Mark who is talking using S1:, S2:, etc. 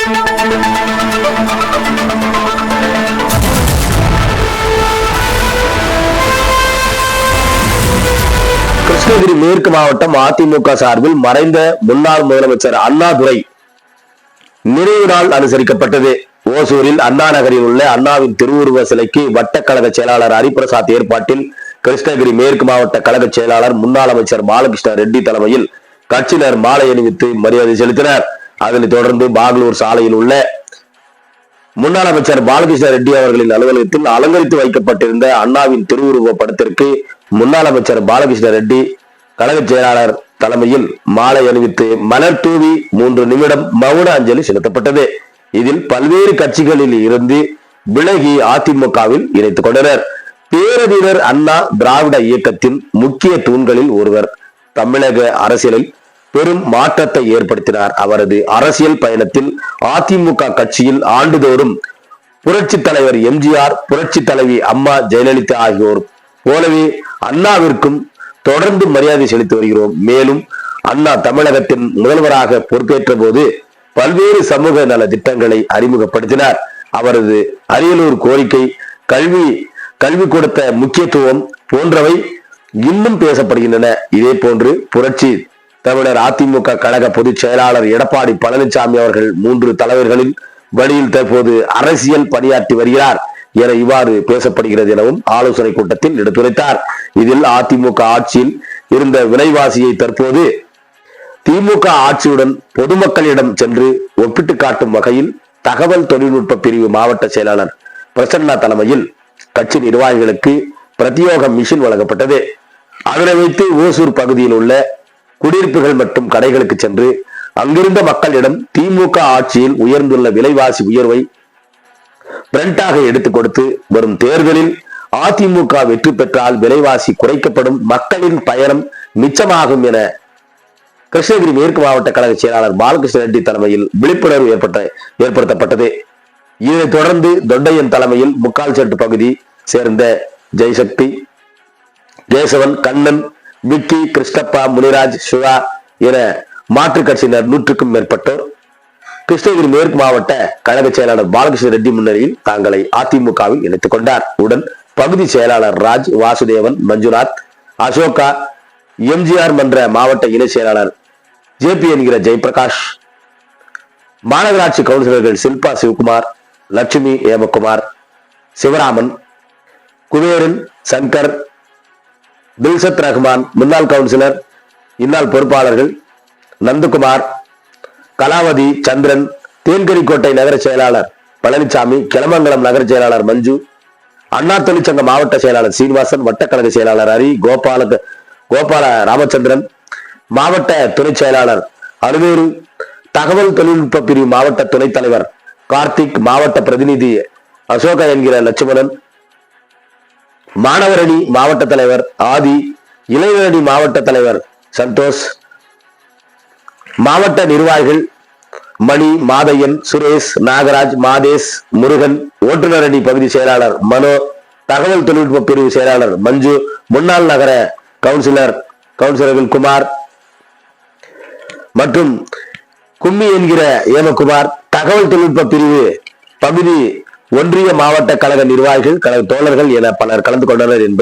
S1: கிருஷ்ணகிரி மேற்கு மாவட்டம் அதிமுக சார்பில் மறைந்த முன்னாள் முதலமைச்சர் அண்ணாதுரை நினைவு நாள் அனுசரிக்கப்பட்டது. ஓசூரில் அண்ணா நகரில் உள்ள அண்ணாவின் திருவுருவ சிலைக்கு வட்டக்கழக செயலாளர் ஹரிபிரசாத் ஏற்பாட்டில் கிருஷ்ணகிரி மேற்கு மாவட்ட கழக செயலாளர் முன்னாள் அமைச்சர் பாலகிருஷ்ண ரெட்டி தலைமையில் கட்சியினர் மாலை அணிவித்து மரியாதை செலுத்தினர். அதனைத் தொடர்ந்து பாகலூர் சாலையில் உள்ள முன்னாள் அமைச்சர் பாலகிருஷ்ண ரெட்டி அவர்களின் அலுவலகத்தில் அலங்கரித்து வைக்கப்பட்டிருந்த அண்ணாவின் திருவுருவ படத்திற்கு முன்னாள் அமைச்சர் பாலகிருஷ்ண ரெட்டி கழக செயலாளர் தலைமையில் மாலை அணிவித்து மலர் தூவி 3 நிமிடம் மௌன அஞ்சலி செலுத்தப்பட்டது. இதில் பல்வேறு கட்சிகளில் இருந்து விலகி அதிமுகவில் இணைத்துக் கொண்டனர். பேரறிஞர் அண்ணா திராவிட இயக்கத்தின் முக்கிய தூண்களில் ஒருவர். தமிழக அரசியலில் பெரும் மாற்றத்தை ஏற்படுத்தினார். அவரது அரசியல் பயணத்தில் அதிமுக கட்சியில் ஆண்டுதோறும் புரட்சி தலைவர் எம்ஜிஆர், புரட்சி தலைவி அம்மா ஜெயலலிதா ஆகியோர் போலவே அண்ணாவிற்கும் தொடர்ந்து மரியாதை செலுத்தி வருகிறோம். மேலும் அண்ணா தமிழகத்தின் முதல்வராக பொறுப்பேற்ற போது பல்வேறு சமூக நல திட்டங்களை அறிமுகப்படுத்தினார். அவரது அரியலூர் கோரிக்கை, கல்வி கொடுத்த முக்கியத்துவம் போன்றவை இன்னும் பேசப்படுகின்றன. இதே போன்று புரட்சி தமிழர் அதிமுக கழக பொதுச் செயலாளர் எடப்பாடி பழனிசாமி அவர்கள் 3 தலைவர்களின் வழியில் தற்போது அரசியல் பணியாற்றி வருகிறார் என இவ்வாறு பேசப்படுகிறது எனவும் ஆலோசனை கூட்டத்தில் எடுத்துரைத்தார். இதில் அதிமுக ஆட்சியில் இருந்த விலைவாசியை தற்போது திமுக ஆட்சியுடன் பொதுமக்களிடம் சென்று ஒப்பிட்டு காட்டும் வகையில் தகவல் தொழில்நுட்ப பிரிவு மாவட்ட செயலாளர் பிரசன்னா தலைமையில் கட்சி நிர்வாகிகளுக்கு பிரத்யோக மிஷின் வழங்கப்பட்டது. அதனை வைத்து ஓசூர் பகுதியில் உள்ள குடியிருப்புகள் மற்றும் கடைகளுக்கு சென்று அங்கிருந்த மக்களிடம் திமுக ஆட்சியில் உயர்ந்துள்ள விலைவாசி உயர்வை பிரண்டாக எடுத்துக் கொடுத்து வரும் தேர்தலில் அதிமுக வெற்றி பெற்றால் விலைவாசி குறைக்கப்படும், மக்களின் பயணம் மிச்சமாகும் என கிருஷ்ணகிரி மேற்கு மாவட்ட கழக செயலாளர் பாலகிருஷ்ண ரெட்டி தலைமையில் விழிப்புணர்வு ஏற்படுத்தப்பட்டது. இதனைத் தொடர்ந்து தொண்டையன் தலைமையில் முக்கால் செட்டு பகுதி சேர்ந்த ஜெயசக்தி, கேசவன், கண்ணன், விக்கி, கிருஷ்ணப்பா, முனிராஜ், சிவா என மாற்றுக் கட்சியினர் 100க்கும் மேற்பட்டோர் கிருஷ்ணகிரி மேற்கு மாவட்ட கழக செயலாளர் பாலகிருஷ்ண ரெட்டி முன்னிலையில் தாங்களை அதிமுகவில் இணைத்துக் கொண்டார். உடன் பகுதி செயலாளர் ராஜ், வாசுதேவன், மஞ்சுநாத், அசோகா, எம்ஜிஆர் மன்ற மாவட்ட இணை செயலாளர் ஜேபி என்கிற ஜெயபிரகாஷ், மாநகராட்சி கவுன்சிலர்கள் சில்பா சிவகுமார், லட்சுமி ஏமகுமார், சிவராமன், குபேரன், சங்கர், தில்சத் ரஹ்மான், முன்னாள் கவுன்சிலர், இந்நாள் பொறுப்பாளர்கள் நந்தகுமார், கலாவதி, சந்திரன், தேன்கரிக்கோட்டை நகர செயலாளர் பழனிசாமி, கிளமங்கலம் நகர செயலாளர் மஞ்சு, அண்ணா தொழிற்சங்க மாவட்ட செயலாளர் சீனிவாசன், வட்டக்கழக செயலாளர் ஹரி, கோபால ராமச்சந்திரன், மாவட்ட துணை செயலாளர் அலுவேறு, தகவல் தொழில்நுட்ப பிரிவு மாவட்ட துணைத் தலைவர் கார்த்திக், மாவட்ட பிரதிநிதி அசோகா என்கிற லட்சுமணன், மாணவரணி மாவட்ட தலைவர் ஆதி, இளைஞரணி மாவட்ட தலைவர் சந்தோஷ், மாவட்ட நிர்வாகிகள் மணி, மாதையன், சுரேஷ், நாகராஜ், மாதேஷ், முருகன், ஓட்டுநரணி பகுதி செயலாளர் மனோ, தகவல் தொழில்நுட்ப பிரிவு செயலாளர் மஞ்சு, முன்னாள் நகர கவுன்சிலர்கள் குமார் மற்றும் கும்மி என்கிற ஏமகுமார், தகவல் தொழில்நுட்ப பிரிவு பகுதி ஒன்றிய மாவட்ட கழக நிர்வாகிகள், கழக தோழர்கள் என பலர் கலந்து கொண்டனர் என்பது